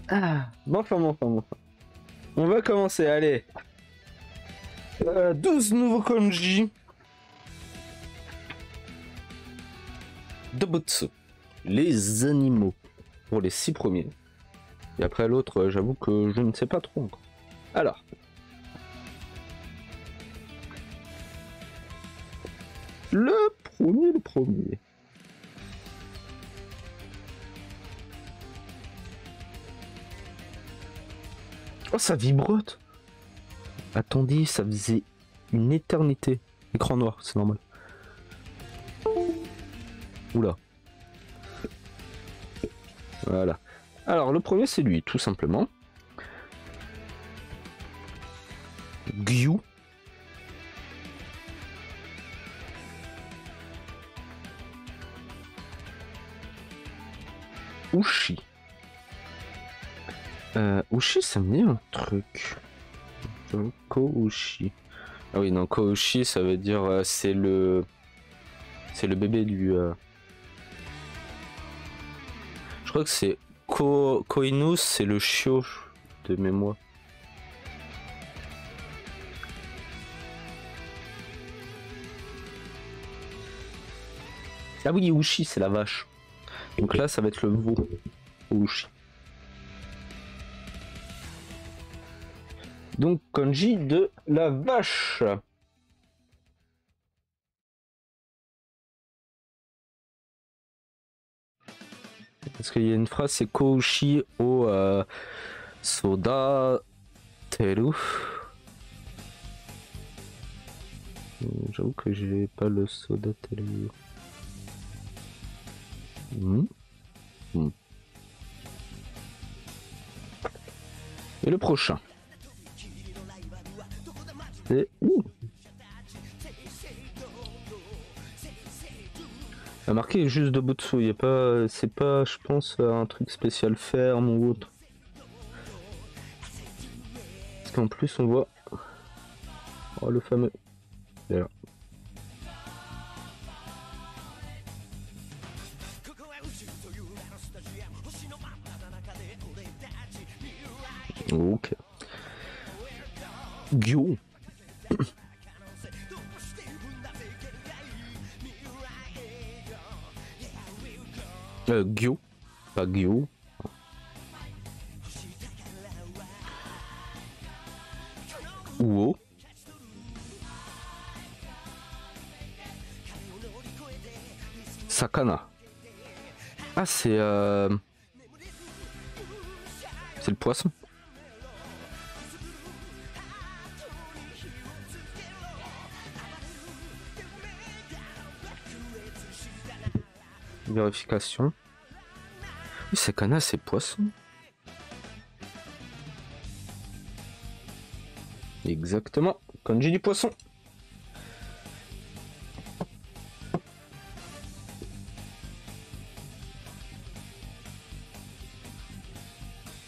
Ah, bon, enfin. On va commencer, allez. 12 nouveaux kanji. Dobutsu. Les animaux. Pour les 6 premiers. Et après l'autre, j'avoue que je ne sais pas trop encore. Alors. Le premier. Oh, ça vibrote. Attendez, ça faisait une éternité. Écran noir, c'est normal. Oula. Voilà. Alors, le premier, c'est lui, tout simplement. Gyu. Ushi. Ushi, ça me dit un truc. Ko-Ushi. Ah oui, non, Ko-Ushi, ça veut dire c'est le bébé du. Je crois que c'est Koinus, c'est le chiot de mémoire. Ah oui, Ushi, c'est la vache. Donc là, ça va être le veau. Ushi. Donc, kanji de la vache. Parce qu'il y a une phrase, c'est Koushi o Soda Teru. J'avoue que j'ai pas le Soda Teru. Et le prochain. C'est il a marqué juste Dobutsu, il y a pas, c'est pas, je pense, un truc spécial ferme ou autre. Parce qu'en plus on voit le fameux. Là. Ok. Gyo. Gyo, pas Gyo. Uo. Sakana. Ah, c'est le poisson. Vérification. Oui, Sakana, c'est poisson. Exactement. Kanji du poisson.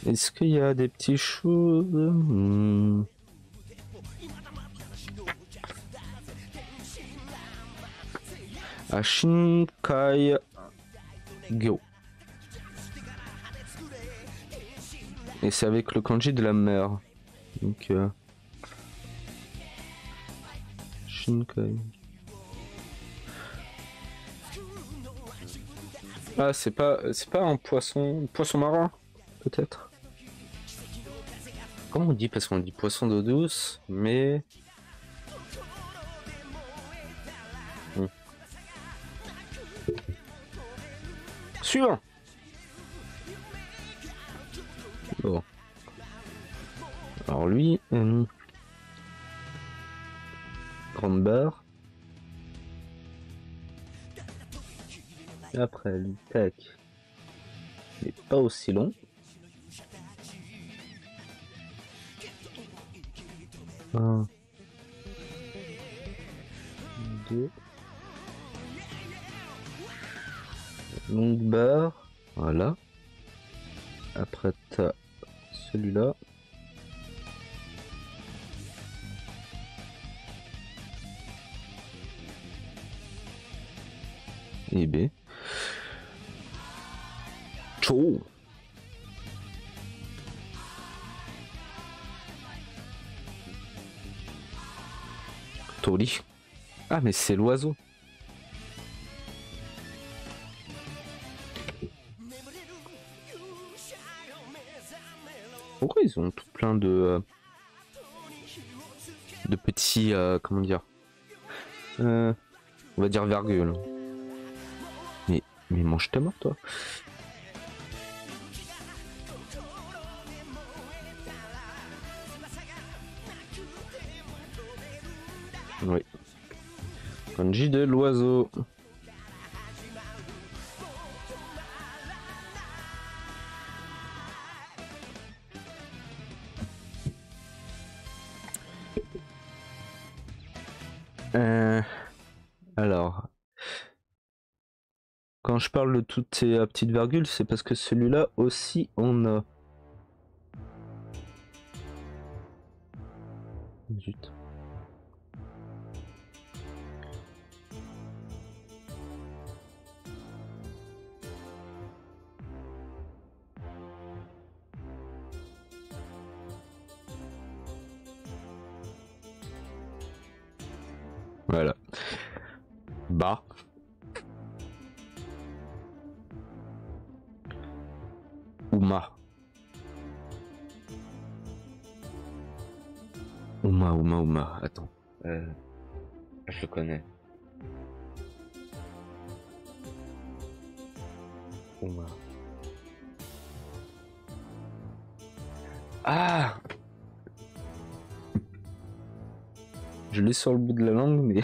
Est-ce qu'il y a des petites choses Shinkai Gyo. Et c'est avec le kanji de la mer. Donc Shinkai. Ah, c'est pas un poisson marin peut-être. Comment on dit? Parce qu'on dit poisson d'eau douce, mais suivant. Bon. Alors lui, grande barre. Et après, lui, tac. Il n'est pas aussi long. Un, deux. Longue barre. Voilà. Après, t'as celui-là. Et B. Chou. Tori. Ah, mais c'est l'oiseau. Pourquoi ils ont tout plein de petits, comment dire, on va dire virgule. Mais mange ta mort, toi. Oui. Kanji de l'oiseau. Alors, quand je parle de toutes ces petites virgules, c'est parce que celui-là aussi on a. Zut. Voilà. Bah. Uma. Uma. Attends. Je le connais. Uma. Ah! Je l'ai sur le bout de la langue, mais...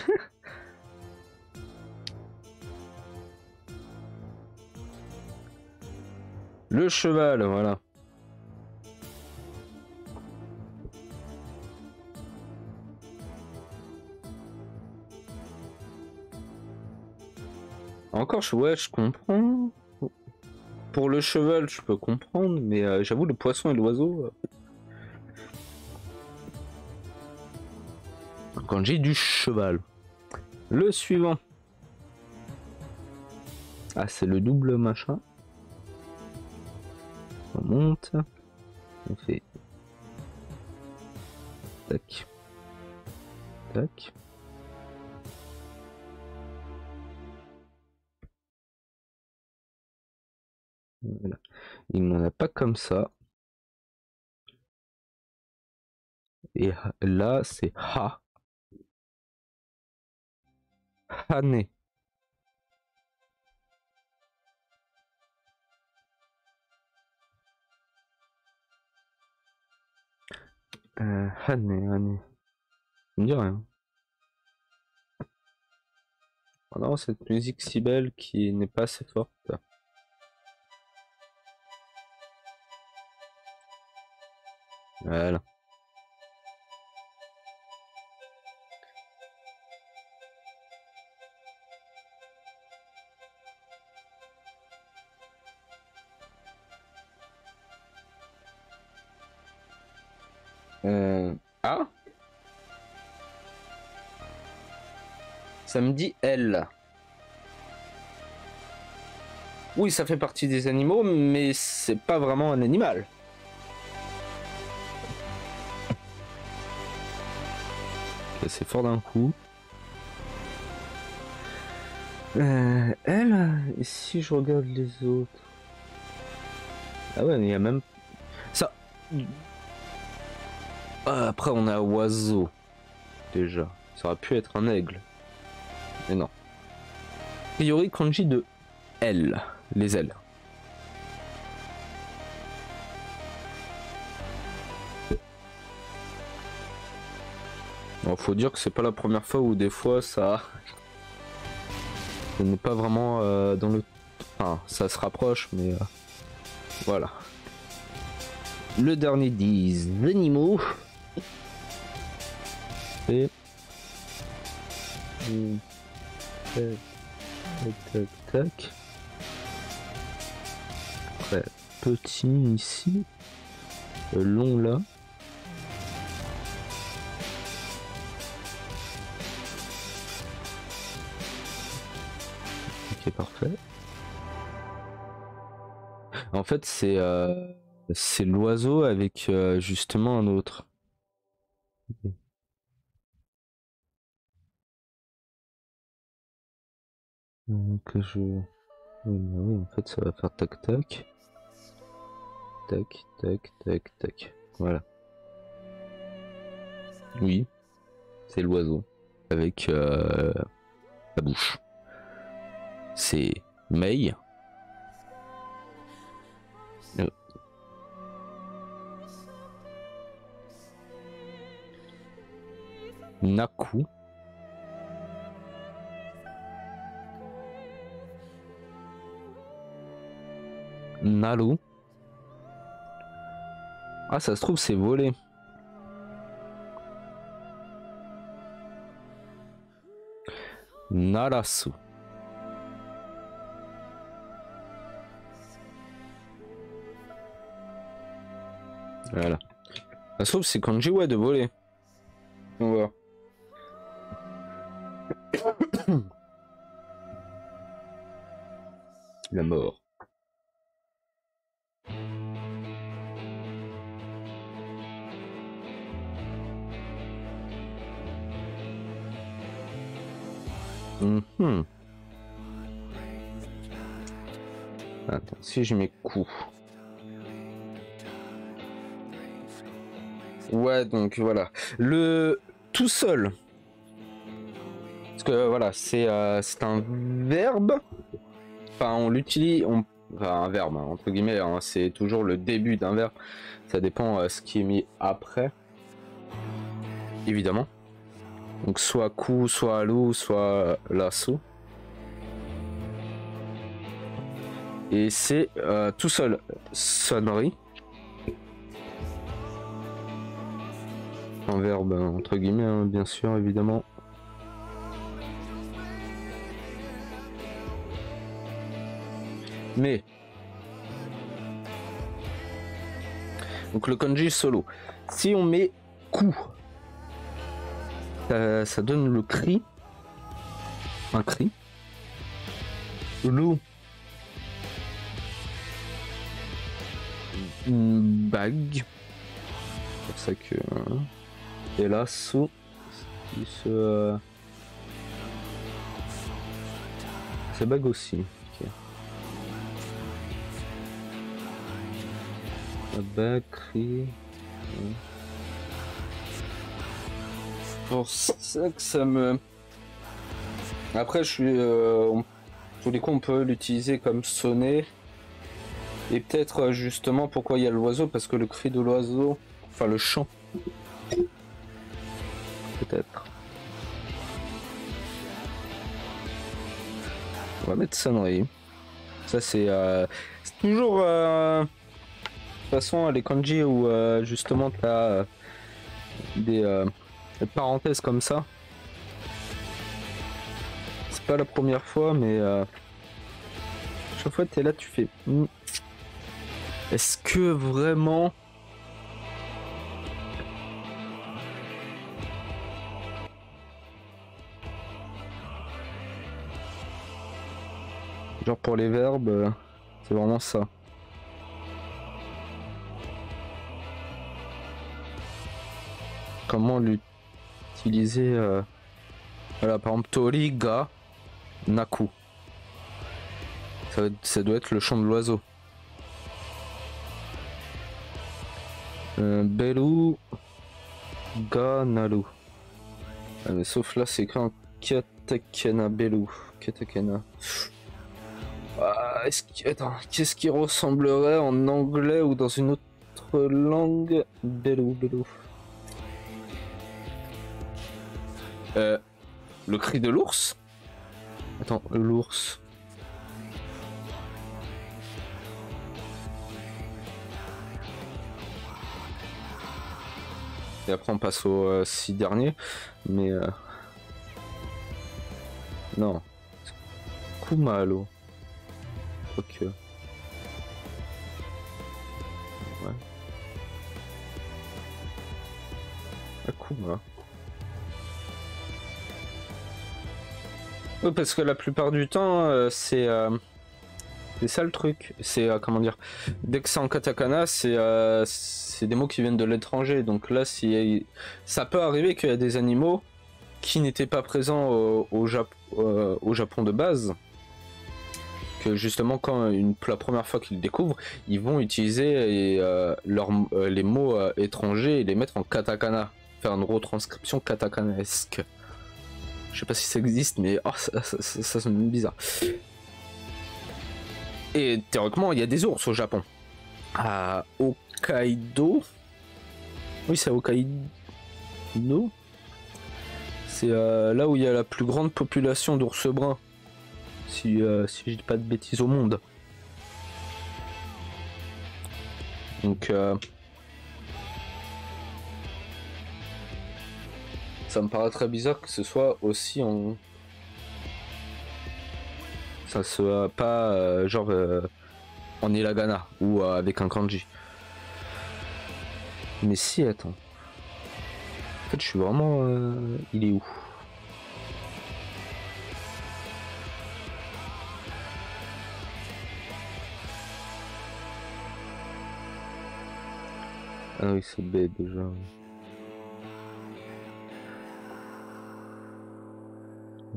Le cheval, voilà. Encore, ouais, je comprends. Pour le cheval, je peux comprendre, mais j'avoue, le poisson et l'oiseau... Quand j'ai du cheval. Le suivant. Ah, c'est le double machin. On monte. On fait... Tac. Tac. Voilà. Il n'en a pas comme ça. Et là, c'est ha. Hane. Hane. Ça me dit rien. Oh non, cette musique si belle qui n'est pas assez forte. Voilà. Ah, ça me dit elle. Oui, ça fait partie des animaux, mais c'est pas vraiment un animal. C'est fort d'un coup. Elle, et si je regarde les autres. Ah ouais, mais il y a même ça. Ah, après, on a oiseau. Déjà, ça aurait pu être un aigle. Mais non. A priori, kanji de L, les ailes. Bon, faut dire que c'est pas la première fois où des fois ça n'est pas vraiment dans le... Enfin, ça se rapproche, mais voilà. Le dernier des animaux. Et... Tac. Après, petit ici. Long là. Ok, parfait. En fait, c'est l'oiseau avec justement un autre. Que je... Oui, mais oui, en fait, ça va faire tac tac. Tac, tac, tac, tac. Voilà. Oui, c'est l'oiseau. Avec la bouche. C'est Mei. Naku. Nalu. Ah, ça se trouve, c'est volé. Narasu. Voilà. Ça se trouve, c'est kanji, ouais, de voler. On va voir. La mort. Attends, si je mets coup. Ouais, donc voilà. Le tout seul. Parce que voilà, c'est un verbe. Enfin, on l'utilise. Enfin, un verbe, hein, entre guillemets. Hein, c'est toujours le début d'un verbe. Ça dépend ce qui est mis après. Évidemment. Donc soit coup, soit alou, soit lasso. Et c'est tout seul sonnerie. Un verbe entre guillemets, hein, bien sûr, évidemment. Mais donc le kanji solo. Si on met coup, ça donne le cri. Un cri. Loup. Bague. C'est pour ça que. Et là, sous. C'est bague aussi. Okay. La bague, cri. Pour ça que ça me. Après, je suis. Tous les coups, on peut l'utiliser comme sonner. Et peut-être justement pourquoi il y a l'oiseau, parce que le cri de l'oiseau, enfin le chant, peut-être. On va mettre sonnerie. Ça c'est toujours de toute façon les kanji où justement tu as des parenthèses comme ça. C'est pas la première fois, mais chaque fois tu es là, tu fais. Est-ce que vraiment... Genre pour les verbes, c'est vraiment ça. Comment l'utiliser Voilà, par exemple, Tori ga Naku. Ça doit être le chant de l'oiseau. Belu ga naru. Ah, mais sauf là, c'est quand katakana belu. Katakana. Ah, attends, qu'est-ce qui ressemblerait en anglais ou dans une autre langue? Belu. Le cri de l'ours? Attends, l'ours. Et après on passe aux 6 derniers. Mais non. Kumalo. Ok. Ouais. Akuma. Oui, parce que la plupart du temps, c'est ça le truc. C'est comment dire. Dès que c'est en katakana, c'est des mots qui viennent de l'étranger. Donc là, si ça peut arriver qu'il y a des animaux qui n'étaient pas présents au Japon de base, que justement quand la première fois qu'ils le découvrent, ils vont utiliser les mots étrangers et les mettre en katakana, faire une retranscription katakanaesque. Je sais pas si ça existe, mais oh, ça sonne bizarre. Et théoriquement, il y a des ours au Japon. À Hokkaido. Oui, c'est à Hokkaido. C'est là où il y a la plus grande population d'ours bruns. Si je dis pas de bêtises au monde. Donc ça me paraît très bizarre que ce soit aussi en... Ça soit pas genre en hiragana ou avec un kanji. Mais si, attends. En fait, je suis vraiment... il est où? Ah oui, c'est B déjà.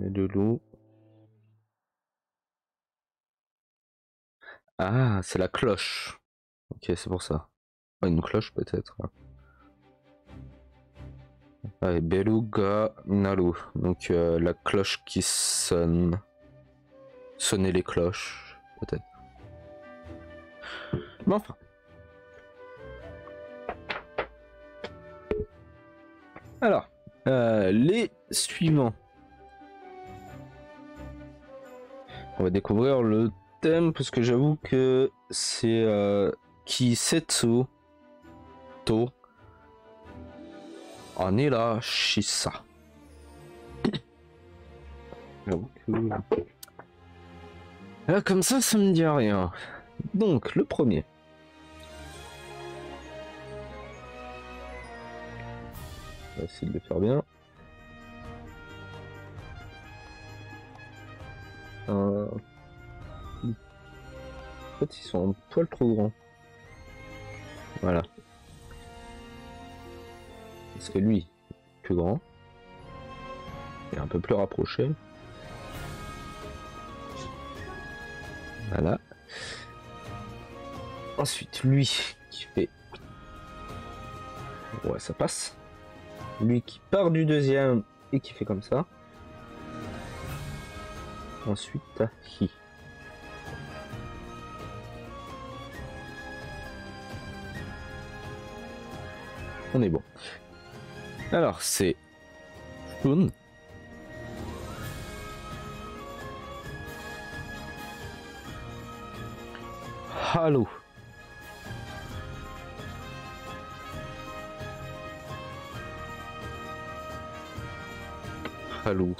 Et de l'eau. Ah, c'est la cloche. Ok, c'est pour ça. Ah, une cloche peut-être. Allez, Beluga Naru. Donc la cloche qui sonne. Sonner les cloches, peut-être. Mais enfin. Alors, les suivants. On va découvrir le thème parce que j'avoue que c'est Kisetsu to Anira Shisa. J'avoue que... Là, comme ça me dit rien. Donc, le premier. On va essayer de le faire bien. En fait, ils sont un poil trop grands. Voilà. Parce que lui, plus grand. Et un peu plus rapproché. Voilà. Ensuite, lui qui fait... Ouais, ça passe. Lui qui part du deuxième et qui fait comme ça. Ensuite, Tahi. On est bon. Alors, c'est Shun. Haru. Haru.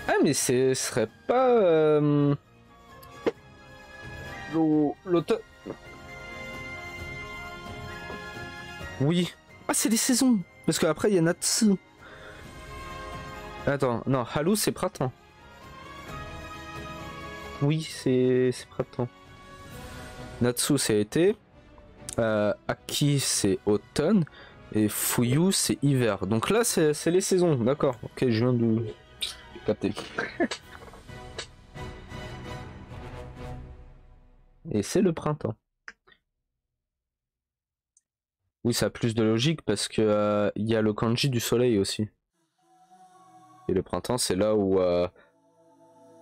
Ah, mais ce serait pas l'automne. Oui. Ah, c'est des saisons. Parce qu'après, il y a Natsu. Attends, non, Haru, c'est printemps. Oui, c'est printemps. Natsu, c'est été. Aki, c'est automne. Et Fuyu, c'est hiver. Donc là, c'est les saisons. D'accord. Ok, je viens de capter. Et c'est le printemps. Oui, ça a plus de logique parce que il y a le kanji du soleil aussi. Et le printemps, c'est là où,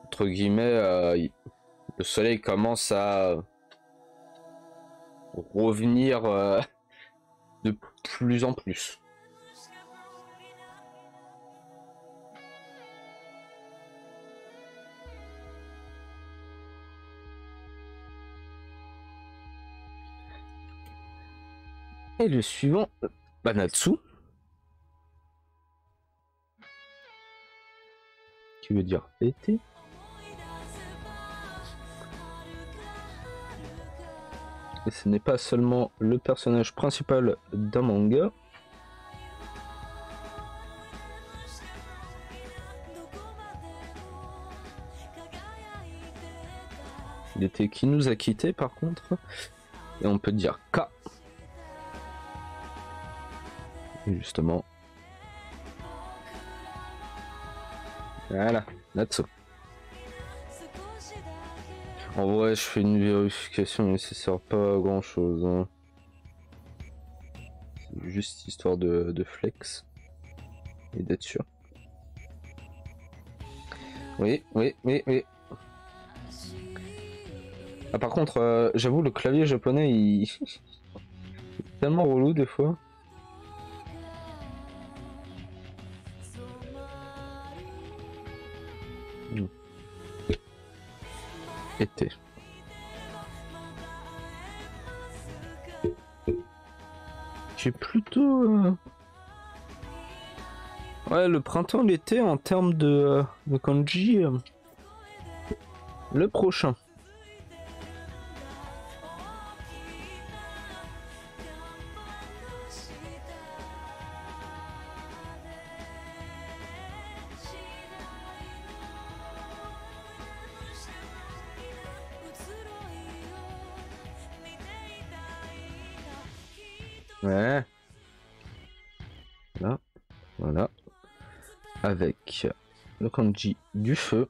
entre guillemets, le soleil commence à revenir de plus en plus. Et le suivant, Banatsu. Qui veut dire été. Et ce n'est pas seulement le personnage principal d'un manga. Il était qui nous a quitté par contre. Et on peut dire K. Et justement. Voilà, Natsu. En vrai, je fais une vérification mais ça sert pas à grand chose. Hein. C'est juste histoire de flex et d'être sûr. Oui, oui, oui, oui. Ah, par contre, j'avoue, le clavier japonais, il est tellement relou des fois. Été. J'ai plutôt... Ouais, le printemps, l'été, en termes de kanji, le prochain. Ouais. Là, voilà. Avec le kanji du feu.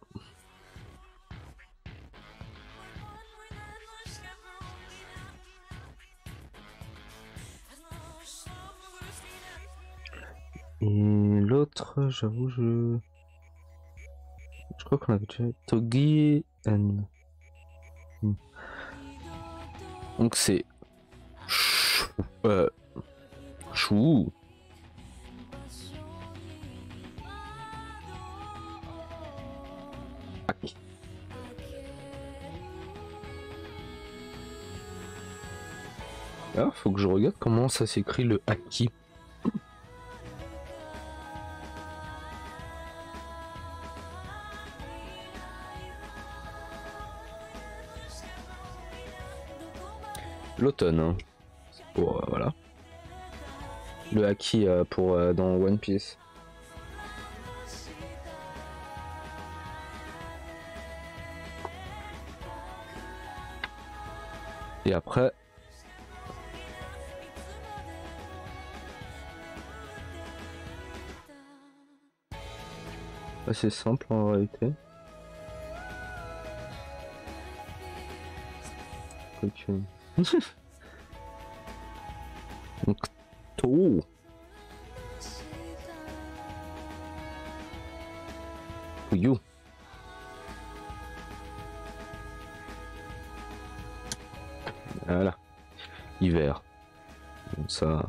Et l'autre, j'avoue, je crois qu'on avait déjà Togi N. Donc c'est chou. Alors, faut que je regarde comment ça s'écrit le haki. L'automne. Hein. Pour, voilà. Le haki pour dans One Piece. Et après. C'est simple en réalité. Donc, to. You. Voilà. Hiver. Comme ça.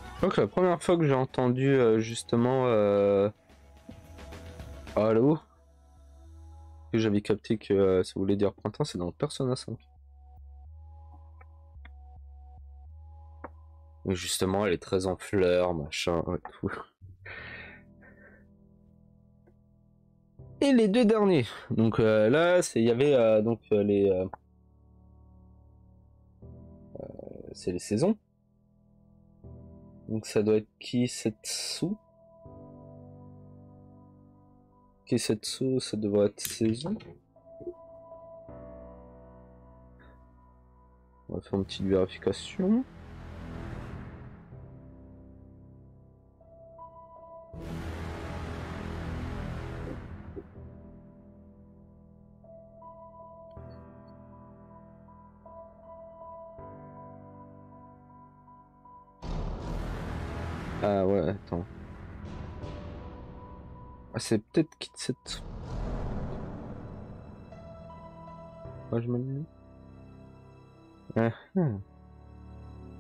Je crois que la première fois que j'ai entendu justement Halo, que j'avais capté que ça voulait dire printemps, c'est dans Persona 5. Et justement, elle est très en fleurs, machin, et tout. Et les deux derniers. Donc là, il y avait donc c'est les saisons. Donc ça doit être Kisetsu. Kisetsu, ça devrait être saison. On va faire une petite vérification. Ah ouais, attends. Ah, c'est peut-être Kitsetsu. Ah, je me dis.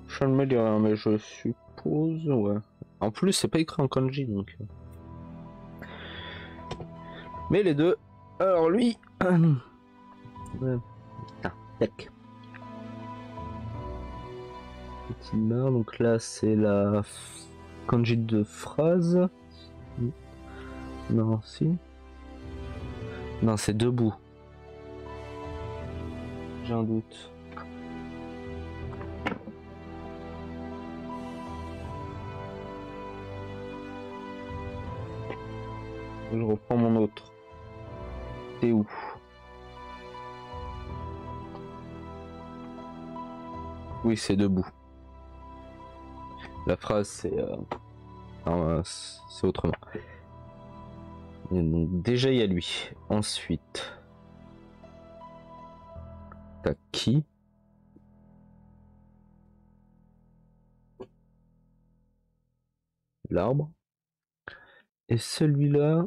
Je ne me dis rien, mais je suppose, ouais. En plus, c'est pas écrit en kanji, donc. Mais les deux. Alors lui. Ouais. Putain, tac. Petite barre, donc là c'est la kanji de phrase. Non, si. Non, c'est debout. J'ai un doute. Je reprends mon autre. T'es où? Oui, c'est debout. La phrase, c'est autrement. Et donc déjà il y a lui. Ensuite, t'as qui? L'arbre. Et celui-là,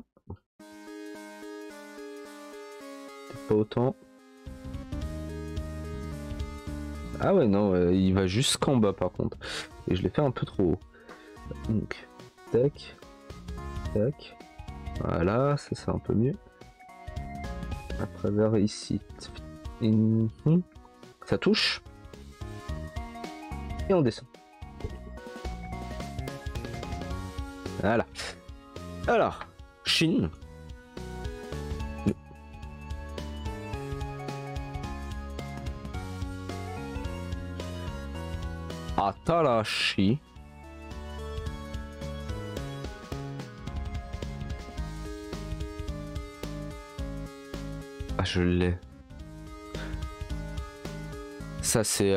peut-être pas autant. Ah ouais non, il va jusqu'en bas par contre. Et je l'ai fait un peu trop haut. Donc, tac, tac. Voilà, ça c'est un peu mieux. À travers ici. Ça touche. Et on descend. Voilà. Alors, Chine. Atarashi. Ah, je l'ai. Ça, c'est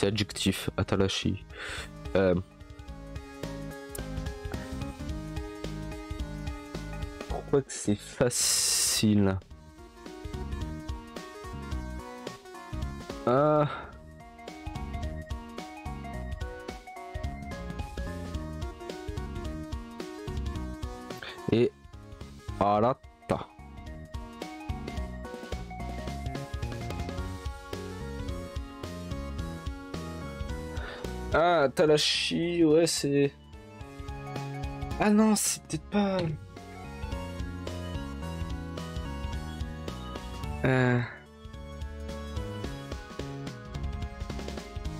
adjectif. Atarashi. Pourquoi que c'est facile? Ah. Et arata. Ah, Talashi, ouais, c'est... Ah non, c'est peut-être pas...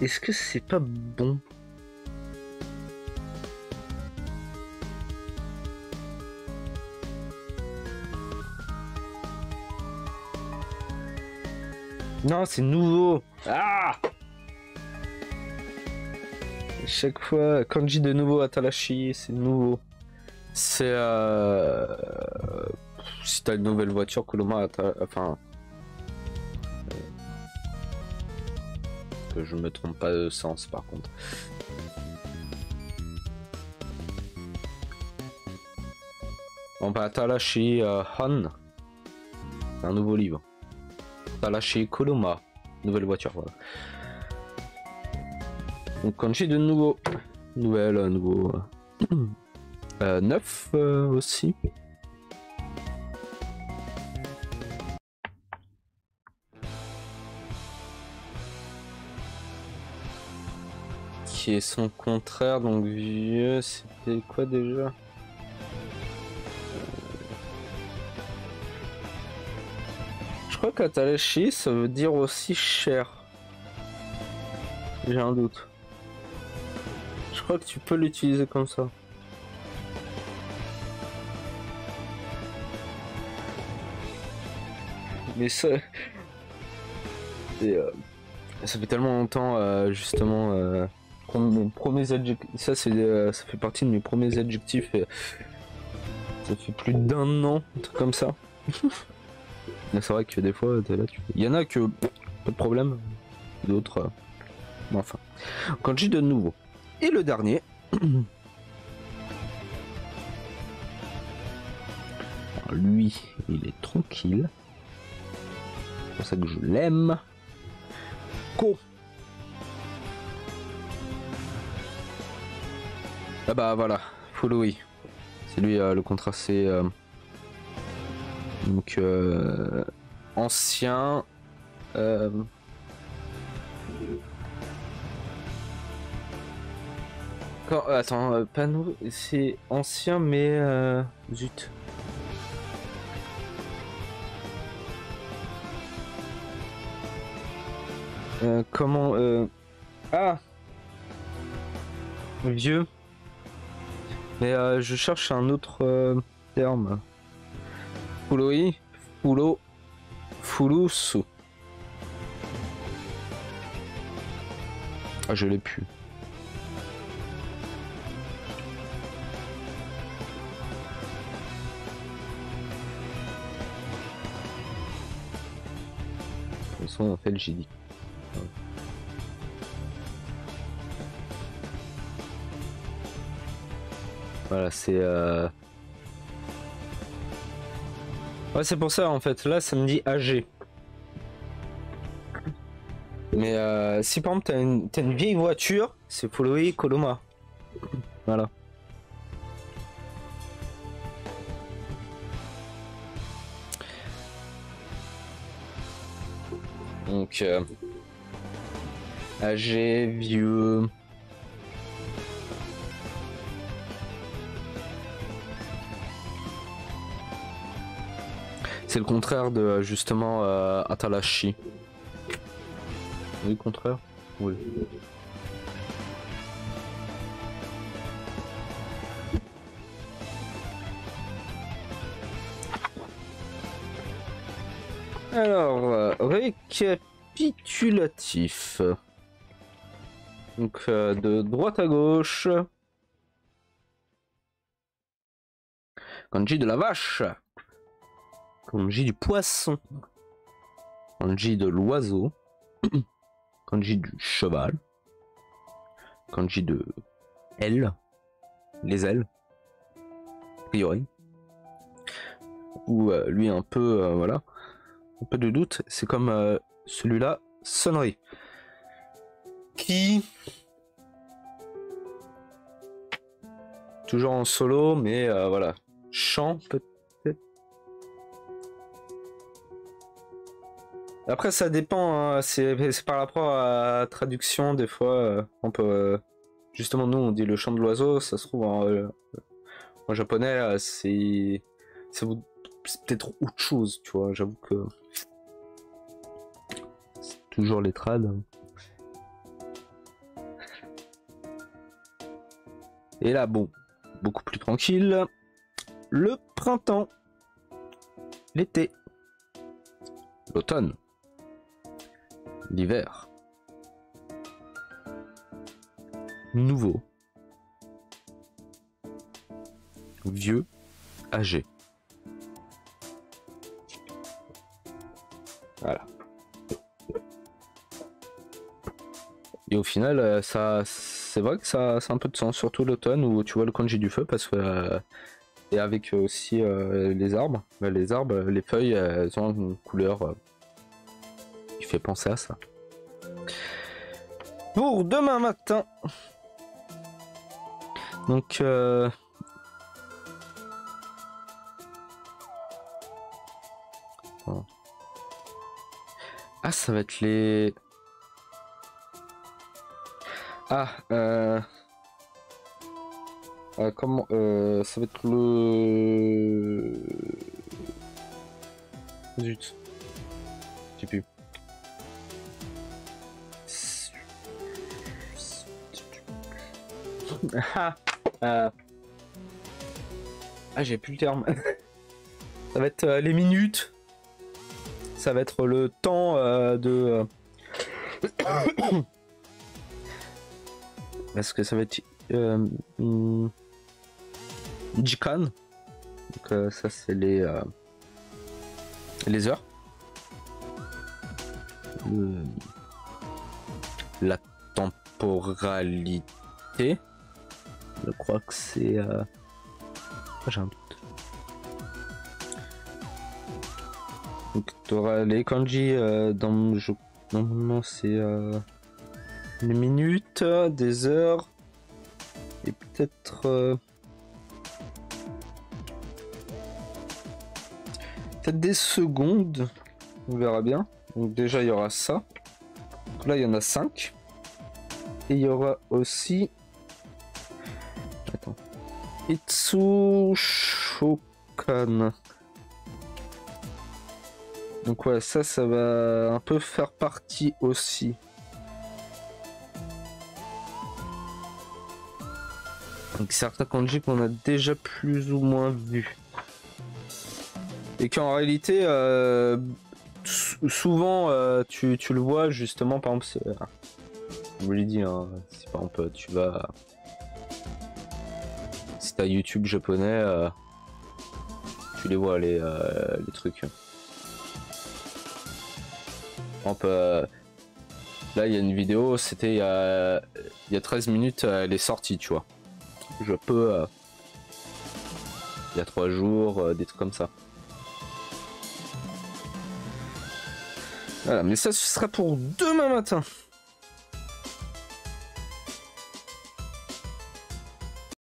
Est-ce que c'est pas bon? Non, c'est nouveau. Ah! Chaque fois, quand je dis de nouveau Atalashi, c'est nouveau. C'est si t'as une nouvelle voiture, Koloma, enfin, que je me trompe pas de sens par contre. On va Atalashi Han, un nouveau livre. Atalashi Koloma, nouvelle voiture, voilà. Donc quand j'ai de nouveau, nouveau, neuf aussi. Qui est son contraire, donc vieux, c'était quoi déjà? Je crois qu'Atalashi, ça veut dire aussi cher. J'ai un doute. Je crois que tu peux l'utiliser comme ça. Mais ça... ça fait tellement longtemps, justement... mes premiers adjectifs... Ça, ça fait partie de mes premiers adjectifs. Et ça fait plus d'1 an, un truc comme ça. Mais c'est vrai que des fois, t'es là, il y en a que... pas de problème. D'autres... enfin. Quand j'ai de nouveau. Et le dernier... Alors, lui, il est tranquille. C'est pour ça que je l'aime. Ko. Ah bah voilà, Fulloi. C'est lui le contrat, c'est donc ancien. Attends, pas nouveau, c'est ancien mais zut. Comment ah, vieux. Mais je cherche un autre terme. Fulloi, Fulusu. Ah, je l'ai plus. De toute façon, en fait, j'ai dit. Voilà, c'est Ouais, c'est pour ça en fait. Là, ça me dit AG. Mais si par exemple t'as une vieille voiture, c'est Follower Coloma. Voilà. Donc âgé, vieux. C'est le contraire de justement Atalashi. Oui, le contraire. Oui. Alors, récapitulatif. Donc, de droite à gauche. Kanji de la vache. Kanji du poisson. Kanji de l'oiseau. Kanji du cheval. Kanji de aile. Les ailes. A priori. Ou lui un peu, voilà. Un peu de doute. C'est comme celui-là, sonnerie. Qui... Toujours en solo, mais voilà. Chant peut-être. Après ça dépend, hein. C'est par rapport à la traduction, des fois on peut... justement nous on dit le chant de l'oiseau, ça se trouve en japonais c'est peut-être autre chose, tu vois, j'avoue que... C'est toujours les trades. Et là bon, beaucoup plus tranquille. Le printemps. L'été. L'automne. L'hiver. Nouveau. Vieux. Âgé. Voilà. Et au final, ça, c'est vrai que ça a un peu de sens, surtout l'automne où tu vois le kanji du feu, parce que et avec aussi les arbres, les feuilles, elles ont une couleur qui fait penser à ça. Pour demain matin, donc ah, ça va être les... Ah, comment ça va être le... Zut. Je sais plus. Ah, j'ai plus le terme. Ça va être les minutes. Ça va être le temps de... Est-ce que ça va être Jikan. Donc ça c'est les heures. La temporalité. Je crois que c'est... j'ai un doute. Donc tu auras les kanji dans... Normalement c'est... des minutes, des heures, et peut-être peut-être des secondes, on verra bien. Donc déjà il y aura ça, donc là il y en a 5, et il y aura aussi, attends, Itsu Shokan. Donc ouais, ça va un peu faire partie aussi. Donc certains kanji qu'on a déjà plus ou moins vu. Et qu'en réalité, souvent tu le vois justement, par exemple, je vous l'ai dit, hein, si par exemple tu vas... Si t'as YouTube japonais, tu les vois les trucs. Par exemple, là il y a une vidéo, c'était il y a 13 minutes, elle est sortie, tu vois. Je peux il y a 3 jours, des trucs comme ça. Voilà, mais ça ce sera pour demain matin.